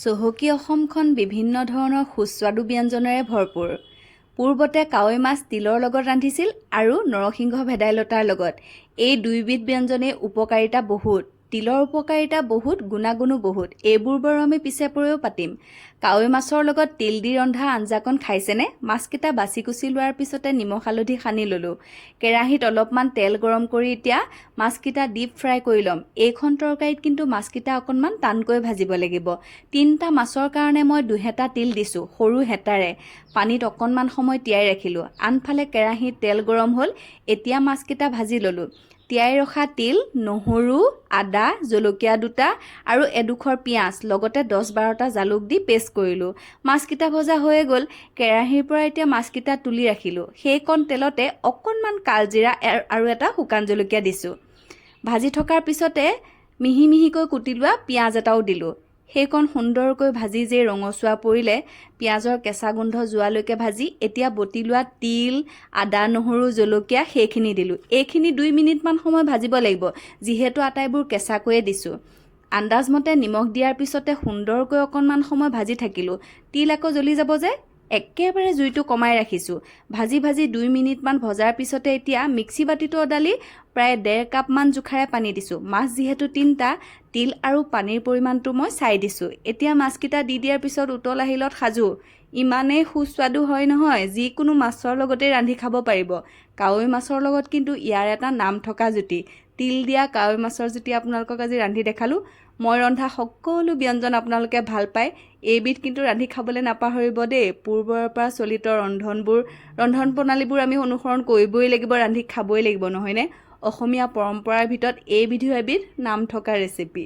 চহকী অসমখন বিভিন্ন ধৰণৰ সুস্বাদু ব্যঞ্জনেৰে ভৰপূৰ। পূৰ্বতে কাৱৈ মাছ তিলৰ লগত ৰান্ধিছিল আৰু নৰসিংহ ভেদাইলতাৰ লগত। এই দুইবিধ ব্যঞ্জনেই উপকাৰিতা বহুত। তিলৰ উপকাৰিতা বহুত, গুণাগুণো বহুত। এইবোৰ বাৰু আমি পিছে পৰেও পাতিম। কাৱৈ মাছৰ লগত তিল দি ৰন্ধা আঞ্জাকণ খাইছেনে? মাছকেইটা বাছি কুচি লোৱাৰ পিছতে নিমখ হালধি সানি ল'লোঁ। কেৰাহীত অলপমান তেল গৰম কৰি এতিয়া মাছকেইটা ডিপ ফ্ৰাই কৰি ল'ম। এইখন তৰকাৰীত কিন্তু মাছকেইটা অকণমান টানকৈ ভাজিব লাগিব। 3টা মাছৰ কাৰণে মই 2 হেতা তিল দিছোঁ, সৰু হেতাৰে। পানীত অকণমান সময় তিয়াই ৰাখিলোঁ। আনফালে কেৰাহীত তেল গৰম হ'ল। এতিয়া মাছকেইটা ভাজি ল'লোঁ। তিয়াই ৰখা তিল, নহৰু, আদা, জলকীয়া দুটা আৰু এডোখৰ পিঁয়াজ, লগতে 10-12টা জালুক দি পেষ্ট কৰিলোঁ। মাছকেইটা ভজা হৈয়ে গ'ল। কেৰাহীৰ পৰা এতিয়া মাছকেইটা তুলি ৰাখিলোঁ। সেইকণ তেলতে অকণমান কালজিৰা আৰু এটা শুকান জলকীয়া দিছোঁ। ভাজি থকাৰ পিছতে মিহি মিহিকৈ কুটি লোৱা পিঁয়াজ এটাও দিলোঁ। সেইকণ সুন্দৰকৈ ভাজি যে ৰঙচুৱা পৰিলে, পিঁয়াজৰ কেঁচা গোন্ধ যোৱালৈকে ভাজি এতিয়া বটি লোৱা তিল, আদা, নহৰু, জলকীয়া সেইখিনি দিলোঁ। এইখিনি 2 মিনিটমান সময় ভাজিব লাগিব, যিহেতু আটাইবোৰ কেঁচাকৈয়ে দিছোঁ। আন্দাজমতে নিমখ দিয়াৰ পিছতে সুন্দৰকৈ অকণমান সময় ভাজি থাকিলোঁ। তিল আকৌ জ্বলি যাব যে, একেবাৰে জুইটো কমাই ৰাখিছোঁ। ভাজি 2 মিনিটমান ভজাৰ পিছতে এতিয়া মিক্সি বাতিটো অদালি প্ৰায় 1.5 কাপমান জোখাৰে পানী দিছোঁ। মাছ যিহেতু 3টা, তিল আৰু পানীৰ পৰিমাণটো মই চাই দিছোঁ। এতিয়া মাছকেইটা দি দিয়াৰ পিছত উতল আহিলত সাজু। ইমানেই সুস্বাদু হয় নহয়, যিকোনো মাছৰ লগতেই ৰান্ধি খাব পাৰিব। কাৱৈ মাছৰ লগত কিন্তু ইয়াৰ এটা নাম থকা জুতি। তিল দিয়া কাৱৈ মাছৰ জুতি আপোনালোকক আজি ৰান্ধি দেখালোঁ। মই ৰন্ধা সকলো ব্যঞ্জন আপোনালোকে ভাল পায়। এইবিধ কিন্তু ৰান্ধি খাবলৈ নাপাহৰিব দেই। পূৰ্বৰে পৰা চলিত ৰন্ধন প্ৰণালীবোৰ আমি অনুসৰণ কৰিবই লাগিব, ৰান্ধি খাবই লাগিব, নহয়নে? অসমীয়া পৰম্পৰাৰ ভিতৰত এইবিধো এবিধ নাম থকা ৰেচিপি।